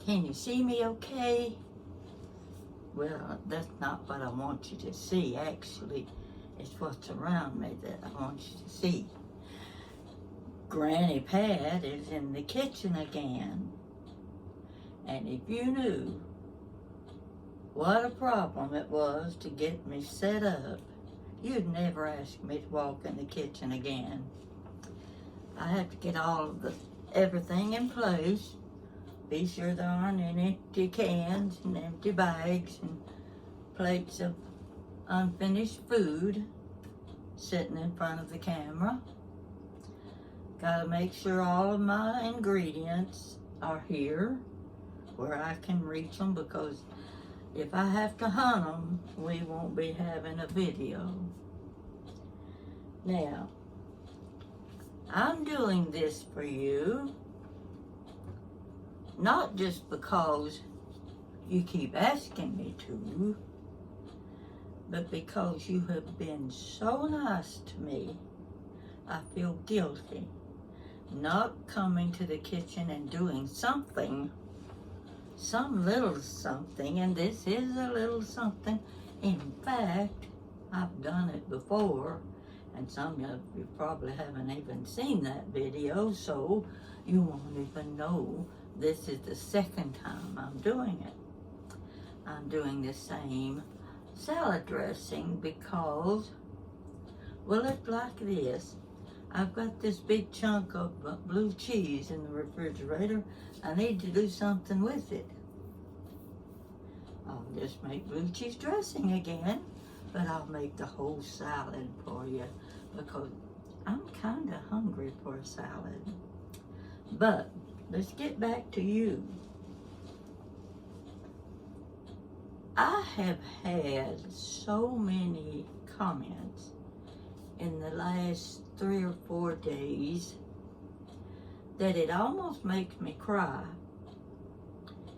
Can you see me okay? Well, that's not what I want you to see, actually. It's what's around me that I want you to see. Granny Pat is in the kitchen again. And if you knew what a problem it was to get me set up, you'd never ask me to walk in the kitchen again. I have to get all of everything in place. Be sure there aren't any empty cans and empty bags and plates of unfinished food sitting in front of the camera. Gotta make sure all of my ingredients are here where I can reach them, because if I have to hunt them, we won't be having a video. Now, I'm doing this for you, not just because you keep asking me to, but because you have been so nice to me. I feel guilty not coming to the kitchen and doing something, some little something, and this is a little something. In fact, I've done it before, and some of you probably haven't even seen that video, so you won't even know this is the second time I'm doing it. I'm doing the same salad dressing because, well, it's like this. I've got this big chunk of blue cheese in the refrigerator. I need to do something with it. I'll just make blue cheese dressing again, but I'll make the whole salad for you because I'm kind of hungry for a salad. But let's get back to you. I have had so many comments in the last 3 or 4 days that it almost makes me cry.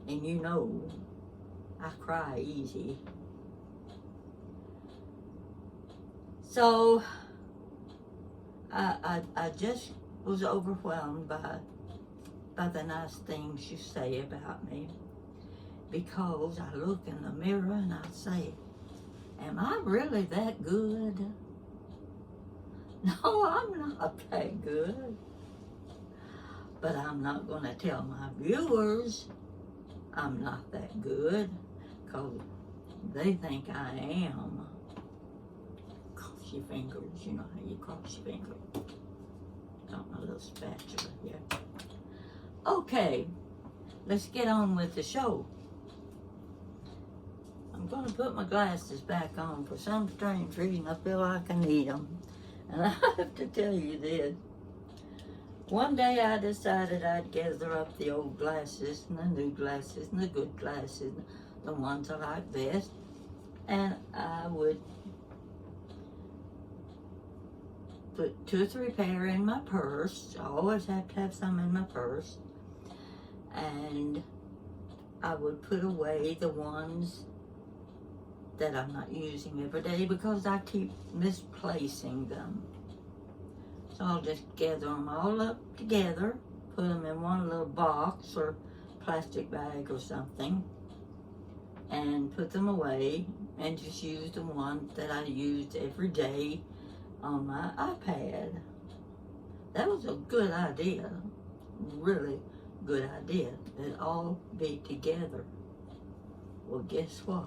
And you know, I cry easy. So I just was overwhelmed by the nice things you say about me, because I look in the mirror and I say, am I really that good? No, I'm not that good. But I'm not going to tell my viewers I'm not that good, because they think I am. Cross your fingers. You know how you cross your fingers. Got my little spatula here. Okay, let's get on with the show. I'm going to put my glasses back on. For some strange reason, I feel like I need them. And I have to tell you this. One day I decided I'd gather up the old glasses and the new glasses and the good glasses, the ones I like best, and I would put 2 or 3 pair in my purse. I always have to have some in my purse. And I would put away the ones that I'm not using every day because I keep misplacing them. So I'll just gather them all up together, put them in one little box or plastic bag or something, and put them away, and just use the ones that I used every day on my iPad. That was a good idea, really good idea. They'd all be together. Well, guess what?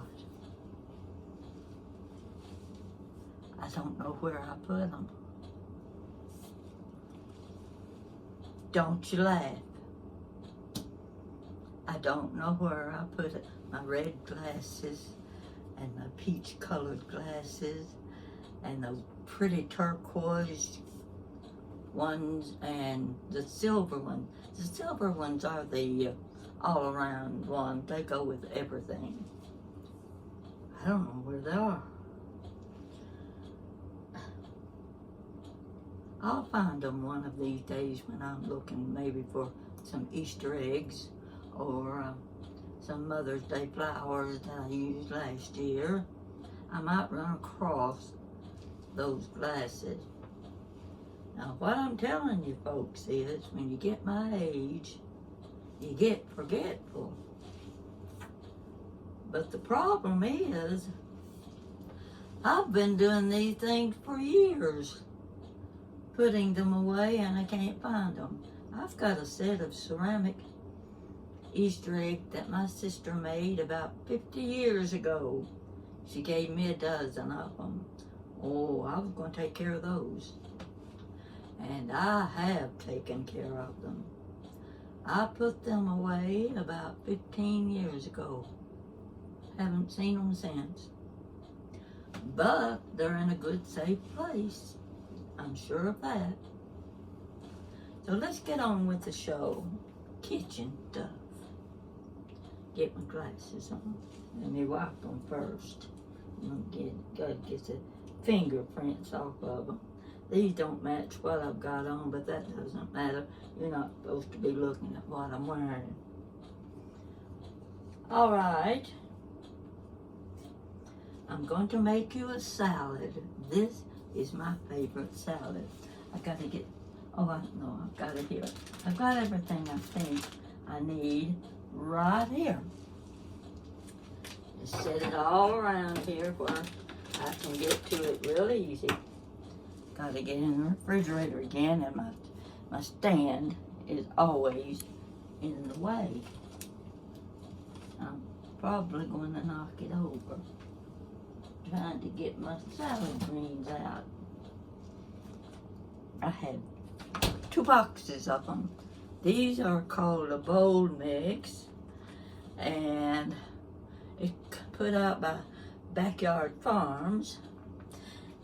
I don't know where I put them. Don't you laugh. I don't know where I put it. My red glasses and my peach colored glasses and those pretty turquoise ones and the silver ones. The silver ones are the all around ones. They go with everything. I don't know where they are. I'll find them one of these days when I'm looking maybe for some Easter eggs or some Mother's Day flowers that I used last year. I might run across those glasses. Now, what I'm telling you folks is, when you get my age, you get forgetful. But the problem is, I've been doing these things for years, putting them away, and I can't find them. I've got a set of ceramic Easter egg that my sister made about 50 years ago. She gave me a dozen of them. Oh, I was going to take care of those. And I have taken care of them. I put them away about 15 years ago. Haven't seen them since. But they're in a good, safe place. I'm sure of that. So let's get on with the show. Kitchen stuff. Get my glasses on. Let me wipe them first. Gotta get the fingerprints off of them. These don't match what I've got on, but that doesn't matter. You're not supposed to be looking at what I'm wearing. All right. I'm going to make you a salad. This is my favorite salad. I gotta get, I've got it here. I've got everything I think I need right here. Just set it all around here where I can get to it real easy. Gotta get in the refrigerator again, and my stand is always in the way. I'm probably going to knock it over, trying to get my salad greens out. I have 2 boxes of them. These are called a bowl mix, and it's put out by Backyard Farms.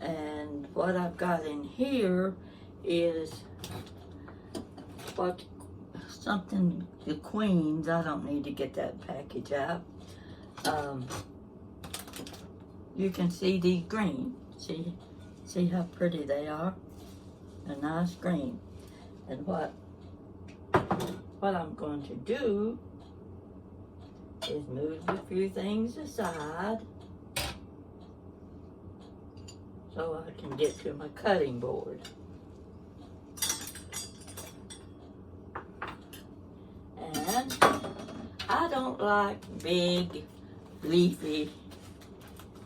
And what I've got in here is something, the Queens. I don't need to get that package out. You can see these green. See how pretty they are? A nice green. And what I'm going to do is move a few things aside so I can get to my cutting board. And I don't like big leafy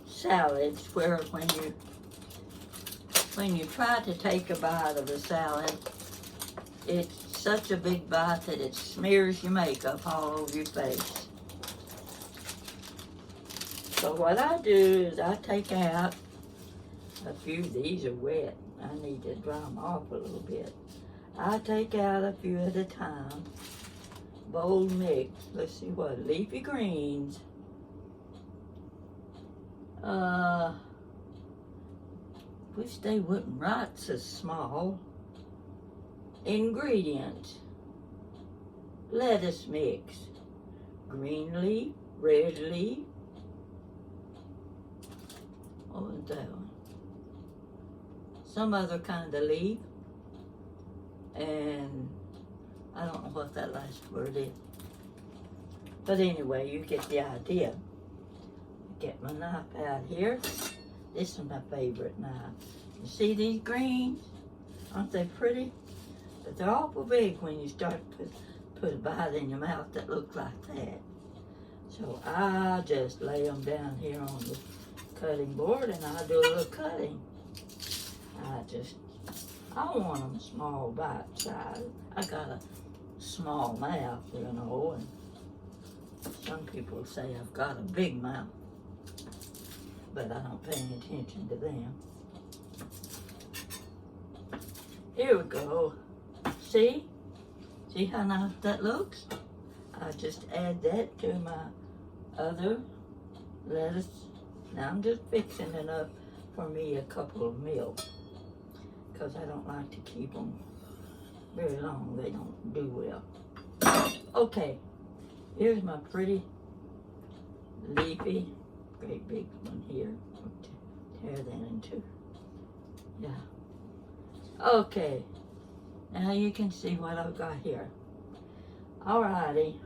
salads where when you try to take a bite of a salad, it's such a big bite that it smears your makeup all over your face. So what I do is I take out a few. These are wet. I need to dry them off a little bit. I take out a few at a time. Bowl mix. Let's see what, leafy greens. Wish they wouldn't write so small. Ingredients: lettuce mix, green leaf, red leaf. What was that one? Some other kind of leaf. And I don't know what that last word is. But anyway, you get the idea. Get my knife out here. This is my favorite knife. You see these greens? Aren't they pretty? But they're awful big when you start to put a bite in your mouth that looks like that. So I just lay them down here on the cutting board and I do a little cutting. I want them small bite size. I got a small mouth, you know, and some people say I've got a big mouth, but I don't pay any attention to them. Here we go. See how nice that looks? I just add that to my other lettuce. Now I'm just fixing enough for me a couple of meals, because I don't like to keep them very long. They don't do well. Okay, here's my pretty leafy, great big one here. Tear that in two. Yeah. Okay, now you can see what I've got here. Alrighty,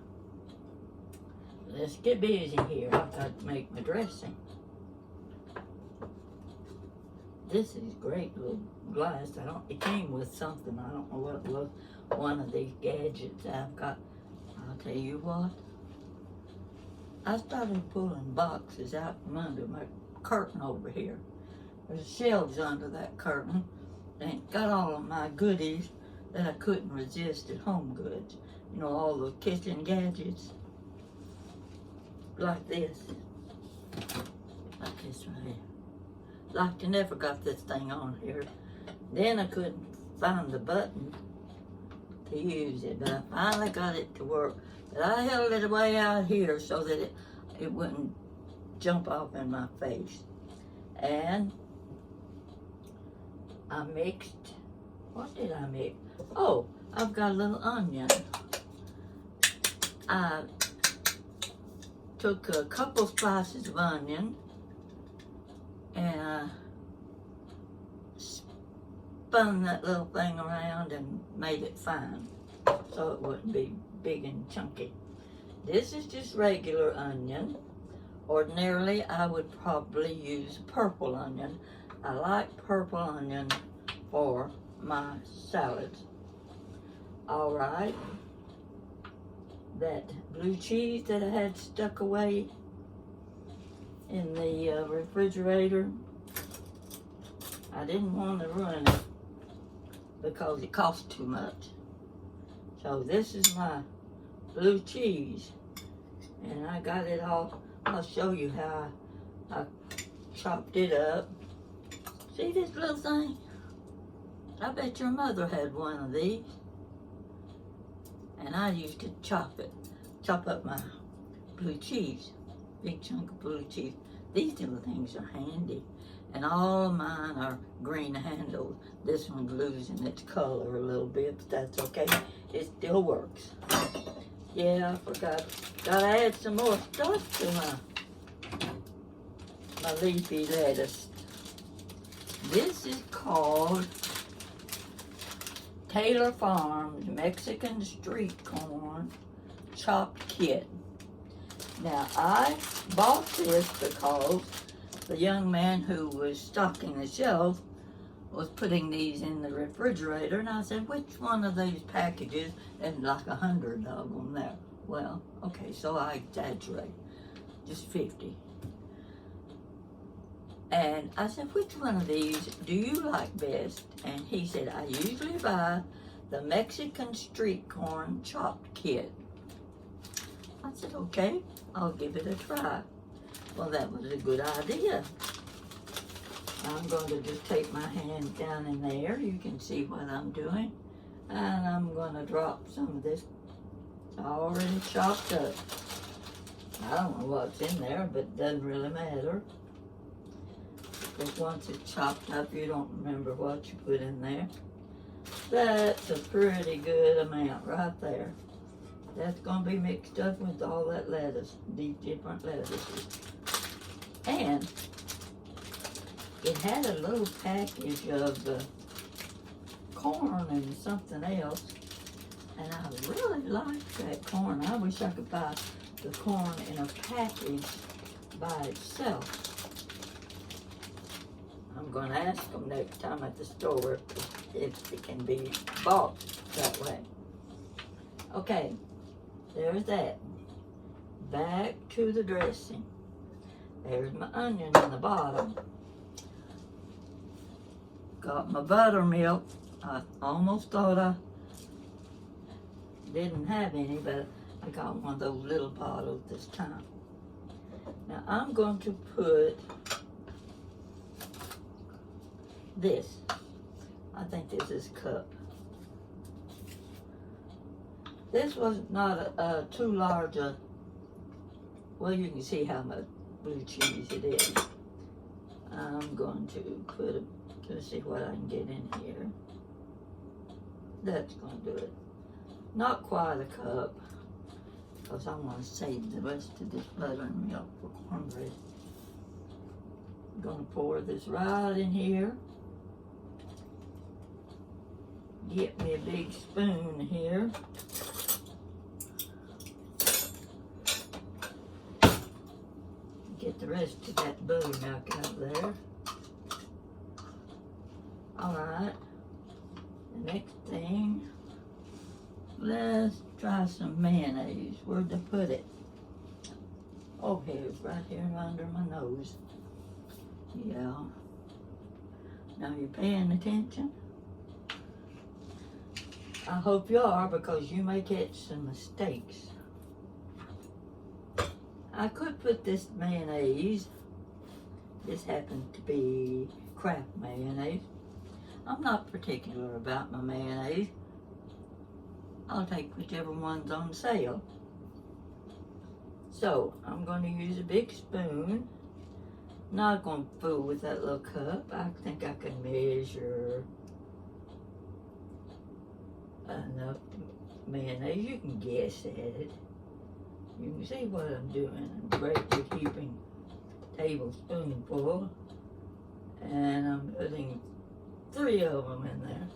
let's get busy here. I've got to make my dressing. This is great little glass. It came with something. I don't know what it was. One of these gadgets I've got. I'll tell you what. I started pulling boxes out from under my curtain over here. There's shelves under that curtain, and it got all of my goodies that I couldn't resist at Home Goods. You know, all the kitchen gadgets, like this. Like this right here. Like I never got this thing on here. Then I couldn't find the button to use it, but I finally got it to work. But I held it way out here so that it wouldn't jump off in my face. And I mixed, what did I mix? Oh, I've got a little onion. I took a couple slices of onion and I spun that little thing around and made it fine so it wouldn't be big and chunky. This is just regular onion. Ordinarily, I would probably use purple onion. I like purple onion for my salads. All right. That blue cheese that I had stuck away in the refrigerator, I didn't want to ruin it because it cost too much. So this is my blue cheese, and I got it all. I'll show you how I chopped it up. See this little thing? I bet your mother had one of these. And I used to chop up my blue cheese, big chunk of blue cheese. These little things are handy. And all of mine are green handled. This one losing its color a little bit, but that's okay. It still works. Yeah, I forgot. Gotta add some more stuff to my leafy lettuce. This is called Taylor Farms Mexican Street Corn Chopped Kit. Now, I bought this because the young man who was stocking the shelf was putting these in the refrigerator, and I said, which one of these packages? And like 100 of them there. Well, okay, so I exaggerate, just 50. And I said, which one of these do you like best? And he said, I usually buy the Mexican Street Corn Chopped Kit. I said, okay, I'll give it a try. Well, that was a good idea. I'm going to just take my hand down in there. You can see what I'm doing. And I'm going to drop some of this already chopped up. I don't know what's in there, but it doesn't really matter. Because once it's chopped up, you don't remember what you put in there. That's a pretty good amount right there. That's going to be mixed up with all that lettuce, these different lettuces. And it had a little package of corn and something else. And I really liked that corn. I wish I could buy the corn in a package by itself. I'm going to ask them next time at the store if it can be bought that way. Okay, there's that. Back to the dressing. There's my onion in the bottom. Got my buttermilk. I almost thought I didn't have any, but I got one of those little bottles this time. Now I'm going to put this. I think this is a cup. This was not too large a, well, you can see how much blue cheese it is. I'm going to put let's see what I can get in here. That's going to do it. Not quite a cup, because I want to save the rest of this buttermilk for cornbread. I'm going to pour this right in here. Get me a big spoon here. Get the rest of that buttermilk out there. Alright, the next thing, let's try some mayonnaise. Where'd I put it? Oh, here's right here under my nose. Yeah. Now you're paying attention? I hope you are, because you may catch some mistakes. I could put this mayonnaise. This happens to be Kraft mayonnaise. I'm not particular about my mayonnaise. I'll take whichever one's on sale. So, I'm going to use a big spoon. Not going to fool with that little cup. I think I can measure enough mayonnaise. You can guess at it. You can see what I'm doing. I'm greatly heaping tablespoonful, and I'm putting 3 of them in there.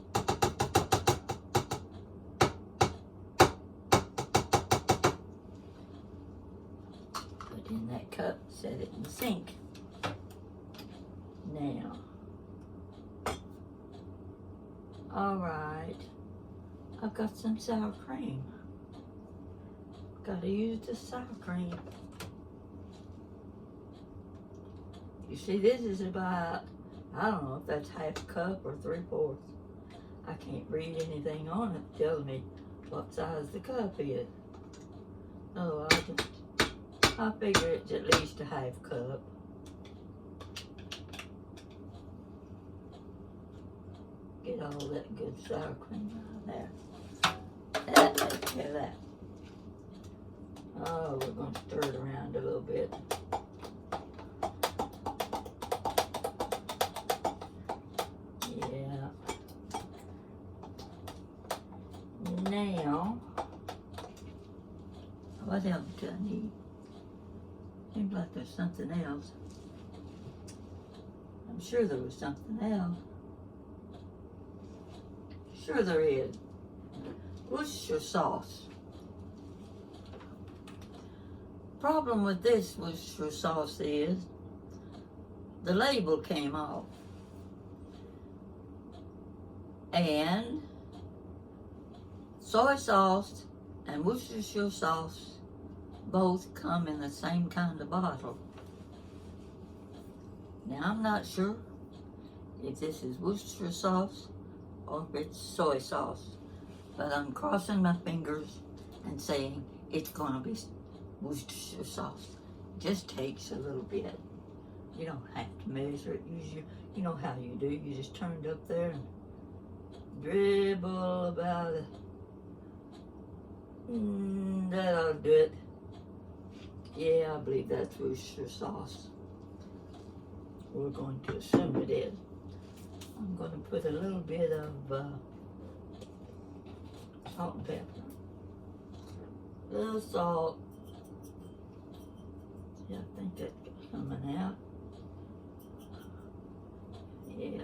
Put in that cup, set it in the sink. Now, all right, I've got some sour cream. Gotta use the sour cream. You see, this is about, I don't know if that's half a cup or 3/4. I can't read anything on it telling me what size the cup is. So I figure it's at least a half cup. Get all that good sour cream out of there. That takes care of that. Oh, we're going to stir it around a little bit. Yeah. Now, what else do I need? Seems like there's something else. I'm sure there was something else. Sure there is. Worcestershire sauce. Problem with this Worcestershire sauce is the label came off. And soy sauce and Worcestershire sauce both come in the same kind of bottle. Now I'm not sure if this is Worcestershire sauce or if it's soy sauce, but I'm crossing my fingers and saying it's gonna be Worcestershire sauce. It just takes a little bit. You don't have to measure it. You know how you do. You just turn it up there and dribble about it. That ought to do it. Yeah, I believe that's Worcestershire sauce. We're going to assume it is. I'm going to put a little bit of salt and pepper. A little salt. Yeah, I think that's coming out. Yeah.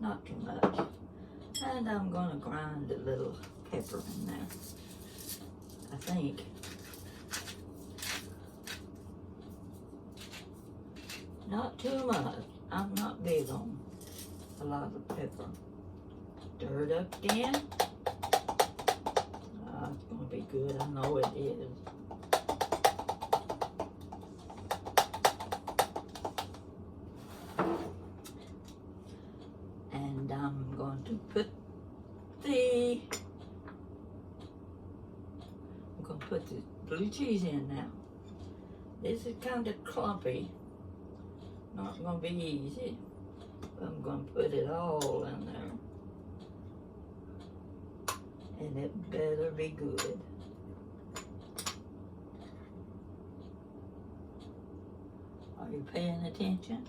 Not too much. And I'm going to grind a little pepper in there, I think. Not too much. I'm not big on a lot of pepper. Stir it up again. It's going to be good. I know it is. And I'm going to put the blue cheese in now. This is kind of clumpy. Not going to be easy. But I'm going to put it all in there. And it better be good. Are you paying attention?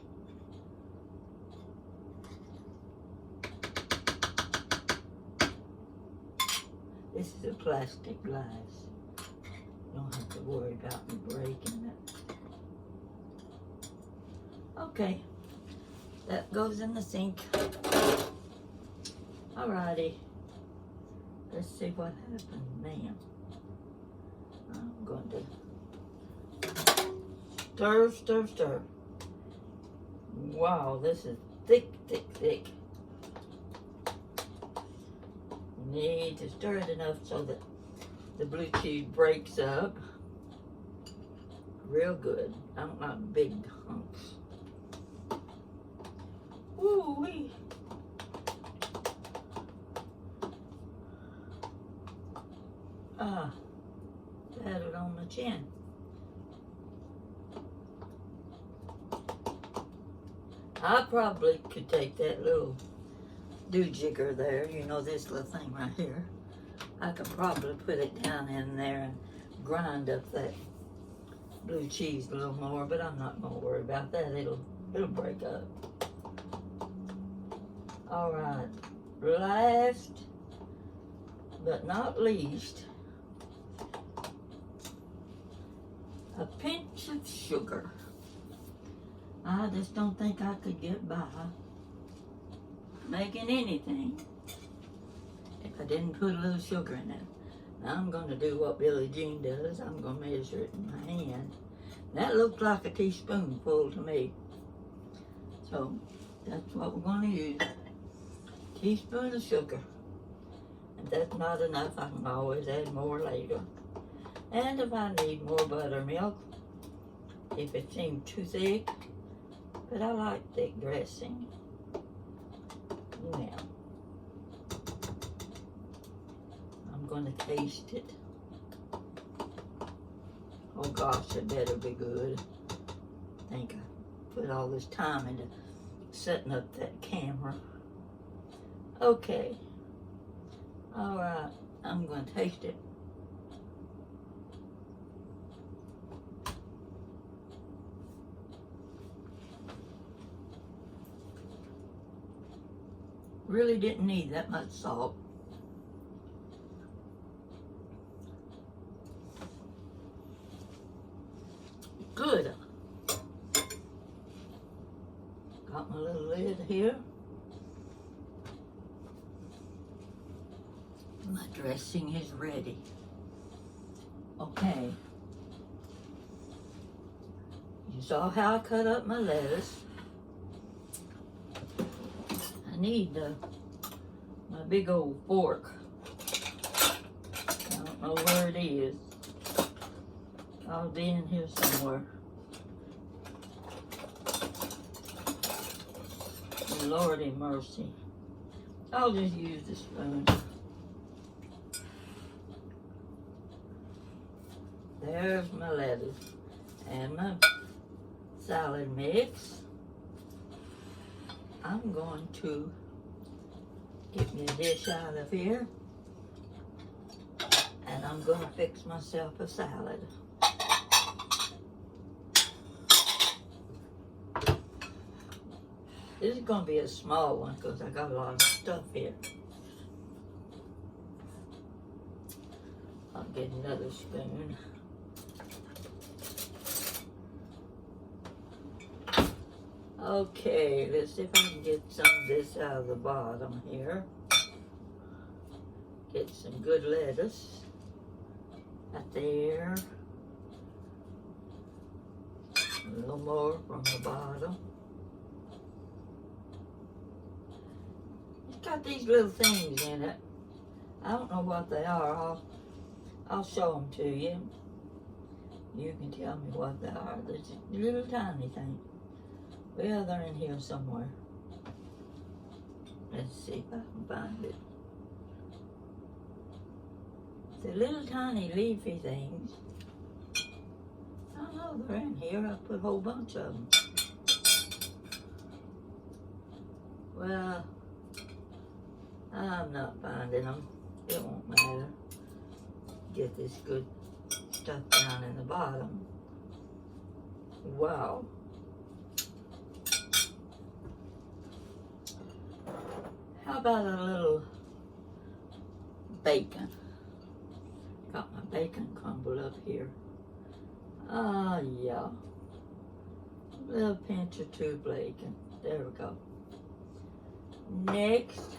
This is a plastic glass. You don't have to worry about me breaking it. Okay, that goes in the sink. Alrighty, let's see what happens now. I'm going to stir, stir, stir. Wow, this is thick, thick, thick. Need to stir it enough so that the blue cheese breaks up. real good. I don't like big hunks. Woo-wee. Pat it on the chin. I probably could take that little do-jigger there, you know, this little thing right here. I could probably put it down in there and grind up that blue cheese a little more, but I'm not gonna worry about that. It'll break up. All right, last but not least, a pinch of sugar. I just don't think I could get by making anything if I didn't put a little sugar in it. Now I'm going to do what Billie Jean does. I'm going to measure it in my hand. That looks like a teaspoonful to me. So that's what we're going to use. A teaspoon of sugar. If that's not enough, I can always add more later. And if I need more buttermilk, if it seems too thick, but I like thick dressing. Now, I'm going to taste it. Oh gosh, it better be good. I think I put all this time into setting up that camera. Okay. All right, I'm going to taste it. Really didn't need that much salt. Good. Got my little lid here. My dressing is ready. Okay. You saw how I cut up my lettuce. I need my big old fork. I don't know where it is. I'll be in here somewhere. Lordy mercy. I'll just use the spoon. There's my lettuce and my salad mix. I'm going to get me a dish out of here, and I'm going to fix myself a salad. This is going to be a small one because I got a lot of stuff here. I'll get another spoon. Okay, let's see if I can get some of this out of the bottom here. Get some good lettuce right there. A little more from the bottom. It's got these little things in it. I don't know what they are. I'll show them to you. You can tell me what they are. They're just little tiny things. Well, they're in here somewhere. Let's see if I can find it. The little tiny leafy things. I know they're in here. I put a whole bunch of them. Well, I'm not finding them. It won't matter. Get this good stuff down in the bottom. Wow. How about a little bacon? Got my bacon crumbled up here. Ah, yeah. A little pinch or two of bacon. There we go. Next,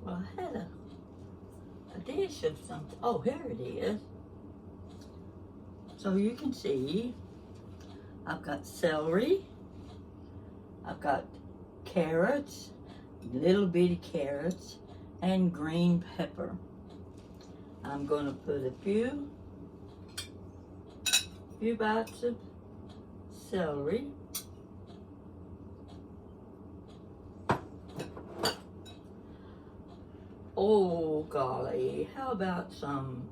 well, I had a dish of something. Oh, here it is. So you can see, I've got celery. I've got carrots, little bitty carrots, and green pepper. I'm going to put a few bites of celery. Oh golly, how about some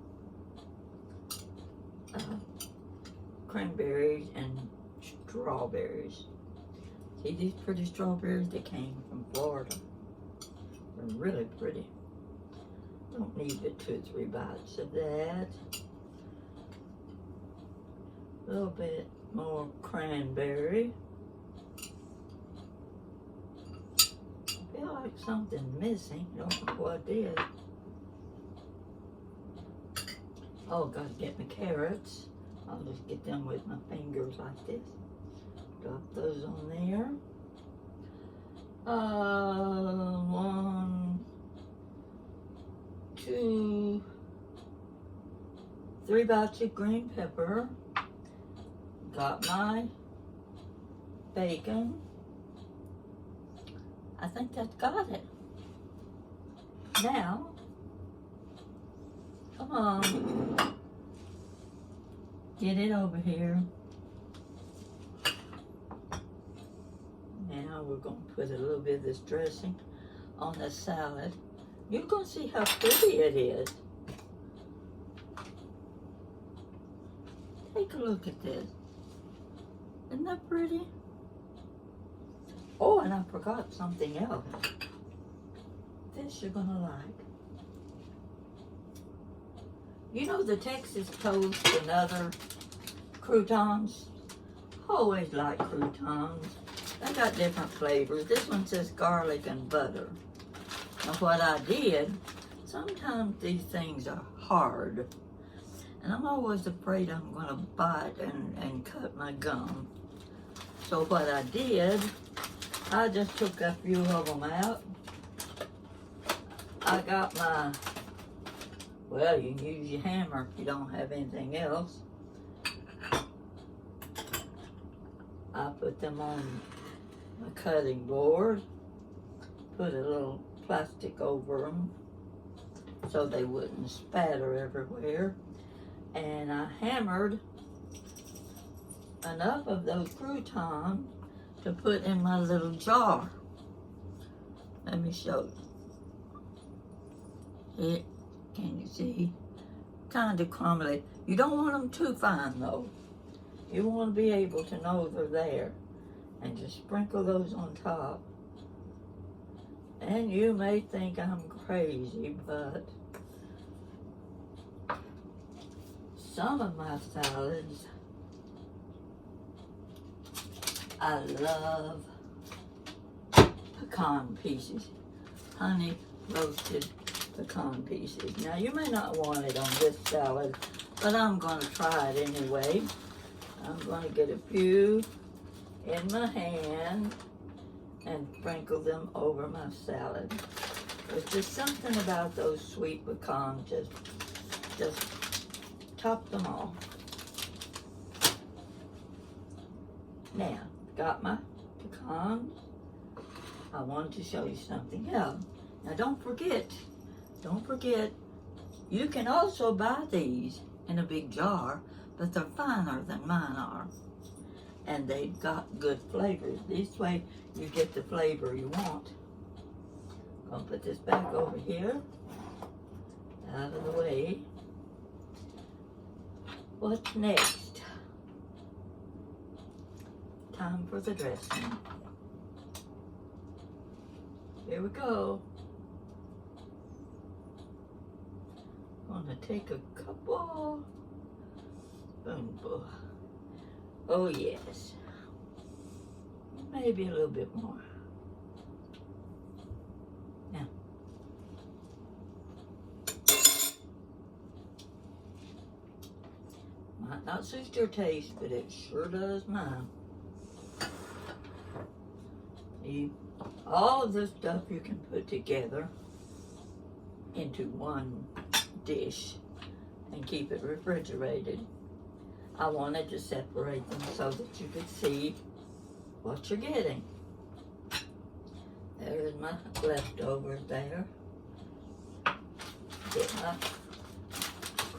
cranberries and strawberries? See these pretty strawberries? They came from Florida. They're really pretty. Don't need but 2 or 3 bites of that. A little bit more cranberry. I feel like something's missing. Don't know what it is. Oh, gotta get my carrots. I'll just get them with my fingers like this. Drop those on there. 1, 2, 3 bites of green pepper. Got my bacon. I think that's got it. Now, come on. Get it over here. Now we're going to put a little bit of this dressing on the salad. You're going to see how pretty it is. Take a look at this. Isn't that pretty? Oh, and I forgot something else. This you're going to like. You know the Texas toast and other croutons? I always like croutons. They got different flavors. This one says garlic and butter. Now what I did, sometimes these things are hard. And I'm always afraid I'm going to bite and cut my gum. So what I did, I just took a few of them out. I got my, well, you can use your hammer if you don't have anything else. I put them on my cutting board, put a little plastic over them so they wouldn't spatter everywhere. And I hammered enough of those croutons to put in my little jar. Let me show you. It, can you see? Kind of crumbly. You don't want them too fine though. You want to be able to know they're there. And just sprinkle those on top. And you may think I'm crazy, but some of my salads, I love pecan pieces, honey roasted pecan pieces. Now you may not want it on this salad, but I'm going to try it anyway. I'm going to get a few in my hand and sprinkle them over my salad. There's just something about those sweet pecans, just top them off. Now, got my pecans. I wanted to show you something else. Now don't forget, you can also buy these in a big jar, but they're finer than mine are. And they've got good flavors. This way you get the flavor you want. I'm gonna put this back over here, out of the way. What's next? Time for the dressing. Here we go. I'm gonna take a couple spoonfuls. Oh yes, maybe a little bit more. Now, might not suit your taste, but it sure does mine. See, all of this stuff you can put together into one dish and keep it refrigerated. I wanted to separate them so that you could see what you're getting. There's my leftovers there. Get my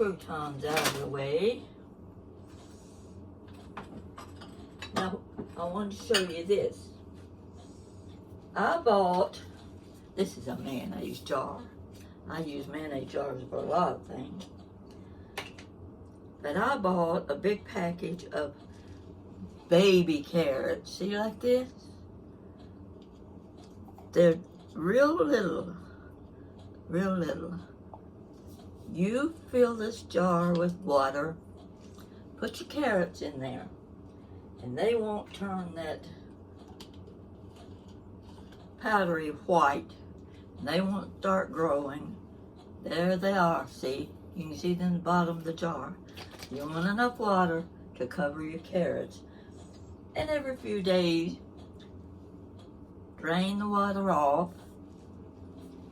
croutons out of the way. Now, I want to show you this. I bought, this is a mayonnaise jar. I use mayonnaise jars for a lot of things. But I bought a big package of baby carrots. See, like this? They're real little, real little. You fill this jar with water, put your carrots in there, and they won't turn that powdery white. They won't start growing. There they are, see? You can see them in the bottom of the jar. You want enough water to cover your carrots. And every few days, drain the water off,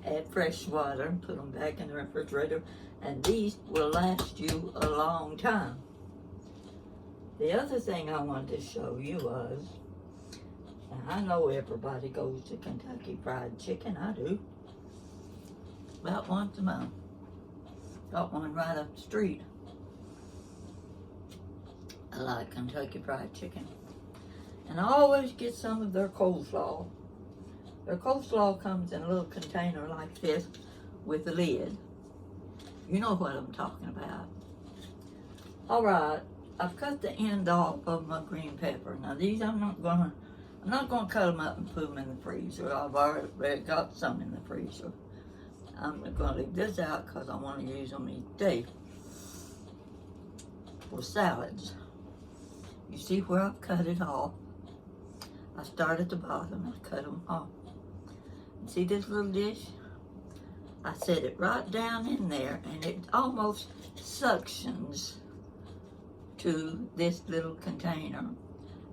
add fresh water, and put them back in the refrigerator, and these will last you a long time. The other thing I wanted to show you was, and I know everybody goes to Kentucky Fried Chicken, I do, about once a month. Got one right up the street. I like Kentucky Fried Chicken. And I always get some of their coleslaw. Their coleslaw comes in a little container like this with a lid. You know what I'm talking about. All right, I've cut the end off of my green pepper. Now these I'm not gonna cut them up and put them in the freezer. I've already got some in the freezer. I'm gonna leave this out because I want to use them each day for salads. You see where I've cut it off? I start at the bottom and cut them off. See this little dish? I set it right down in there and it almost suctions to this little container.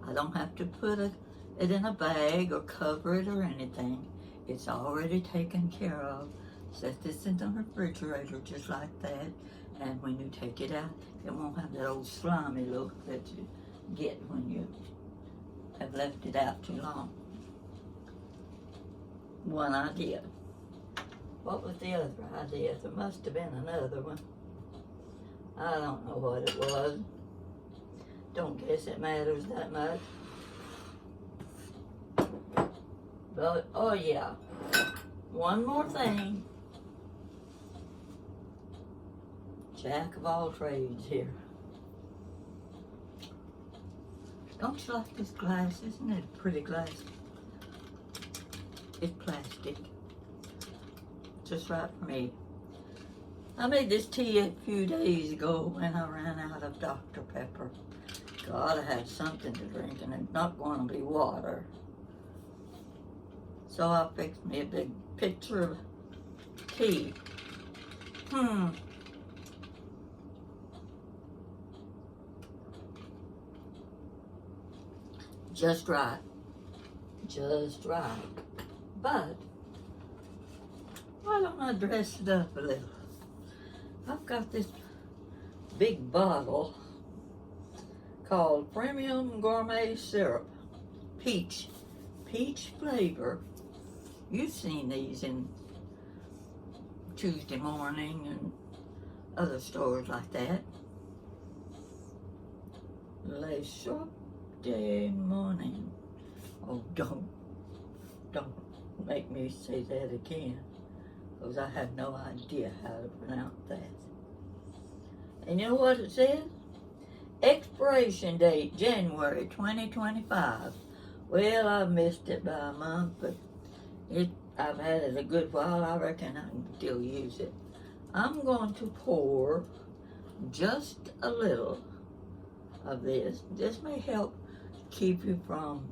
I don't have to put it in a bag or cover it or anything. It's already taken care of. Set this in the refrigerator just like that, and when you take it out, it won't have that old slimy look that you get when you have left it out too long. One idea. What was the other idea? There must have been another one. I don't know what it was. Don't guess it matters that much. But, oh yeah, one more thing. Jack of all trades here. Don't you like this glass? Isn't it a pretty glass? It's plastic. Just right for me. I made this tea a few days ago when I ran out of Dr. Pepper. Gotta have something to drink, and it's not going to be water. So I fixed me a big pitcher of tea. Just right. Just right. But why don't I dress it up a little? I've got this big bottle called Premium Gourmet Syrup. Peach flavor. You've seen these in Tuesday Morning and other stores like that. Les Shop de Morning. Oh, don't make me say that again, because I have no idea how to pronounce that. And you know what it says? Expiration date, January 2025. Well, I missed it by a month, but I've had it a good while. I reckon I can still use it. I'm going to pour just a little of this. This may help keep you from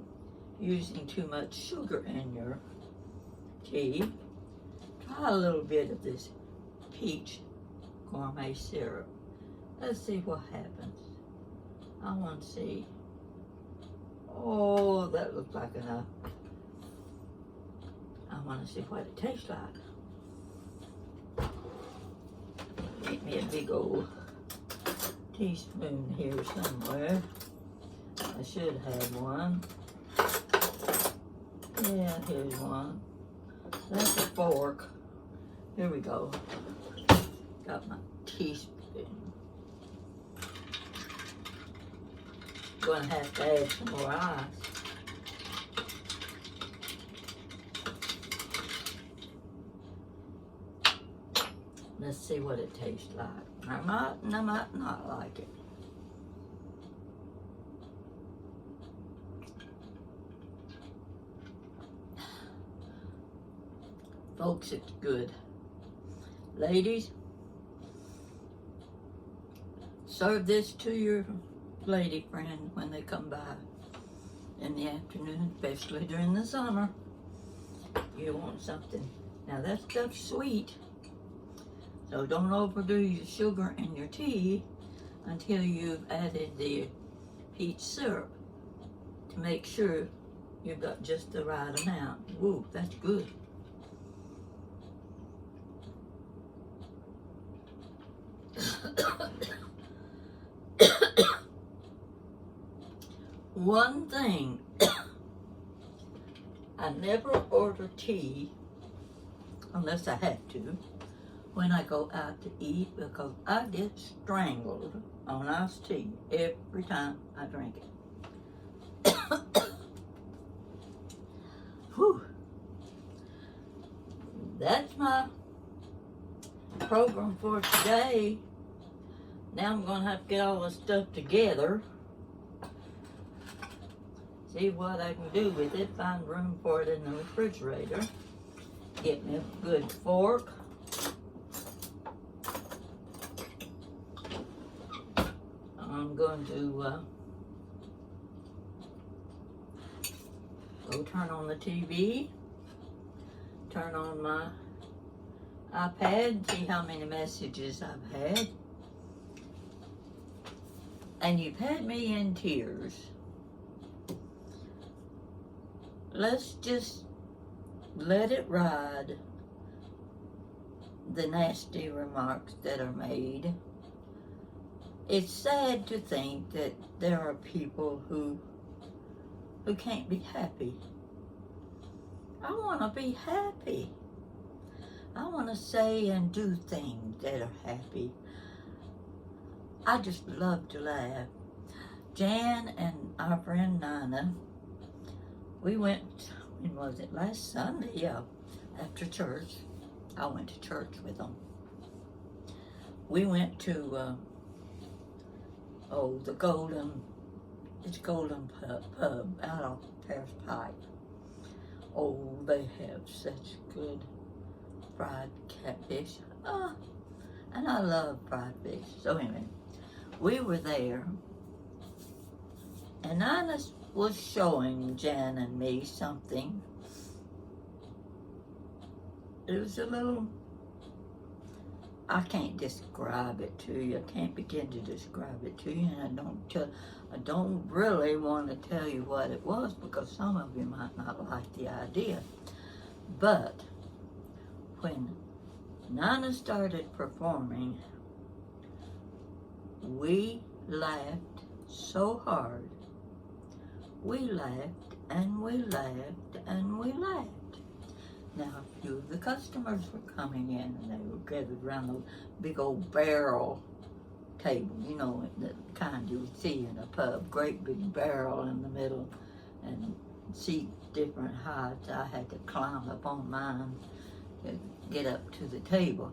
using too much sugar in your tea. Try a little bit of this peach gourmet syrup. Let's see what happens. I want to see. Oh, that looks like enough. I want to see what it tastes like. Get me a big old teaspoon here somewhere. I should have one. Yeah, here's one. That's a fork. Here we go. Got my teaspoon. Gonna have to add some more ice. Let's see what it tastes like. I might not like it. Folks, it's good. Ladies, serve this to your lady friend when they come by in the afternoon, especially during the summer. You want something. Now that stuff's sweet, so don't overdo your sugar in your tea until you've added the peach syrup to make sure you've got just the right amount. Woo, that's good. One thing, I never order tea unless I have to when I go out to eat, because I get strangled on iced tea every time I drink it. Whew. That's my program for today. Now I'm going to have to get all this stuff together. See what I can do with it. Find room for it in the refrigerator. Get me a good fork. I'm going to go turn on the TV. Turn on my iPad. See how many messages I've had. And you've had me in tears. Let's just let it ride, the nasty remarks that are made. It's sad to think that there are people who can't be happy. I want to be happy. I want to say and do things that are happy. I just love to laugh. Jan and our friend Nina, we went, when was it, last Sunday? Yeah, after church. I went to church with them. We went to, the Golden Pub out on Paris Pike. Oh, they have such good fried catfish. And I love fried fish. So anyway, we were there, and Nina was showing Jan and me something. It was a little, I can't describe it to you. I can't begin to describe it to you, and I don't really want to tell you what it was, because some of you might not like the idea. But when Nina started performing, we laughed so hard. We laughed and we laughed and we laughed. Now, a few of the customers were coming in, and they were gathered around the big old barrel table, you know, the kind you would see in a pub, great big barrel in the middle, and seats different heights. I had to climb up on mine to get up to the table.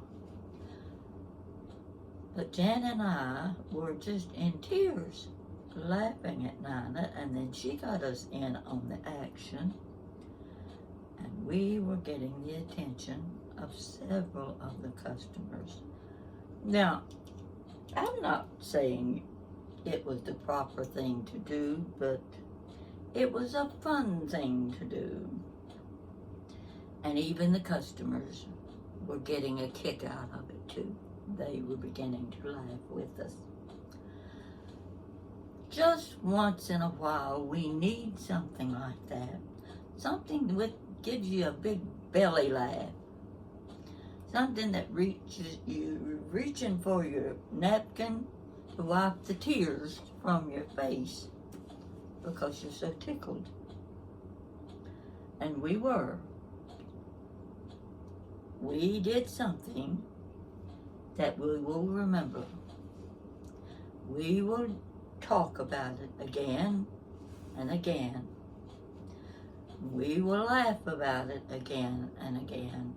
But Jan and I were just in tears, laughing at Nina, and then she got us in on the action, and we were getting the attention of several of the customers. Now, I'm not saying it was the proper thing to do, but it was a fun thing to do. And even the customers were getting a kick out of it too. They were beginning to laugh with us. Just once in a while, we need something like that. Something that gives you a big belly laugh. Something that reaches you, reaching for your napkin to wipe the tears from your face because you're so tickled. And we were. We did something that we will remember. We will talk about it again and again. We will laugh about it again and again.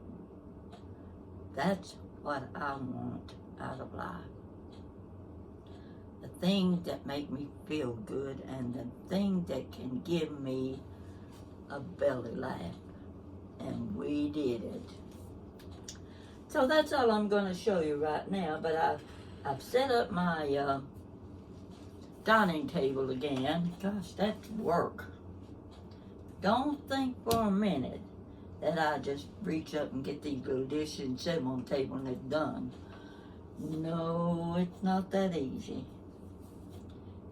That's what I want out of life. The things that make me feel good and the things that can give me a belly laugh. And we did it. So that's all I'm going to show you right now. But I've set up my dining table again. Gosh, that's work. Don't think for a minute that I just reach up and get these little dishes and set them on the table and it's done. No, it's not that easy.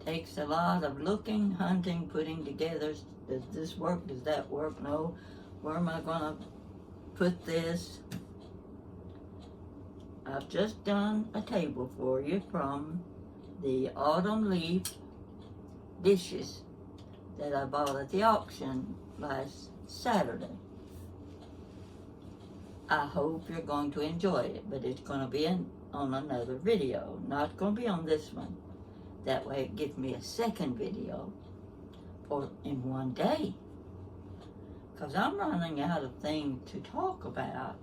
Takes a lot of looking, hunting, putting together. Does this work? Does that work? No. Where am I going to put this? I've just done a table for you from the autumn leaf dishes that I bought at the auction last Saturday. I hope you're going to enjoy it, but it's going to be on another video. Not going to be on this one. That way it gives me a second video in one day. Because I'm running out of things to talk about.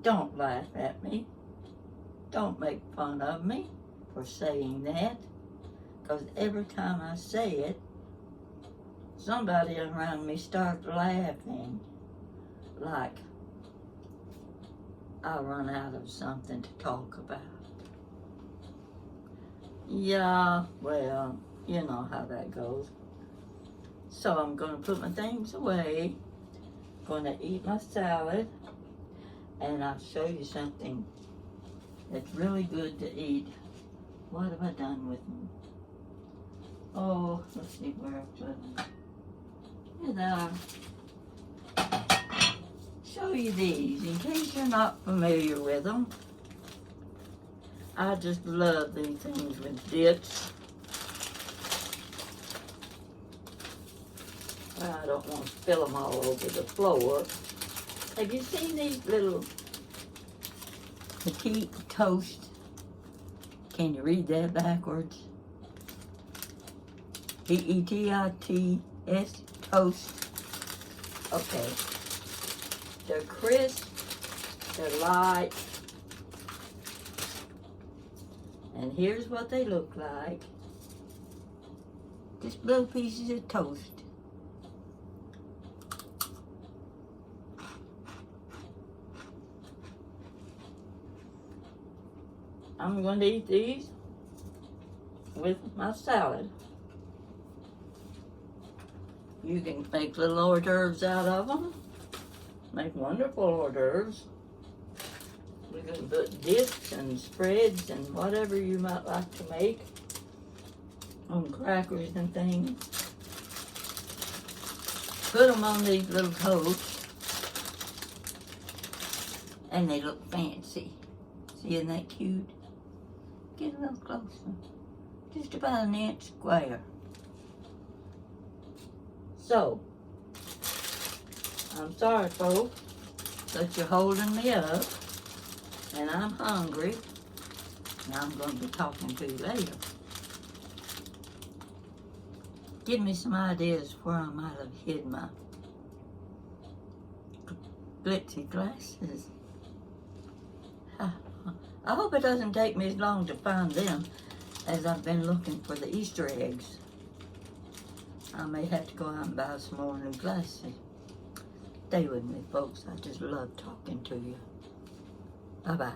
Don't laugh at me. Don't make fun of me for saying that. Because every time I say it, somebody around me starts laughing. Like I run out of something to talk about. Yeah, well, you know how that goes. So I'm going to put my things away. Going to eat my salad. And I'll show you something that's really good to eat. What have I done with them? Oh, let's see where I put them. Here they are. Show you these in case you're not familiar with them. I just love these things with dips. I don't want to spill them all over the floor. Have you seen these little petite toast? Can you read that backwards? P-E-T-I-T-S, toast. Okay. They're crisp, they're light, and here's what they look like. Just little pieces of toast. I'm going to eat these with my salad. You can make little hors d'oeuvres out of them. Make wonderful hors d'oeuvres. You can put dips and spreads and whatever you might like to make on crackers and things. Put them on these little toasts and they look fancy. See, isn't that cute? Get a little closer. Just about an inch square. So, I'm sorry, folks, but you're holding me up, and I'm hungry, and I'm going to be talking to you later. Give me some ideas where I might have hid my glitzy glasses. I hope it doesn't take me as long to find them as I've been looking for the Easter eggs. I may have to go out and buy some more new glasses. Stay with me, folks. I just love talking to you. Bye-bye.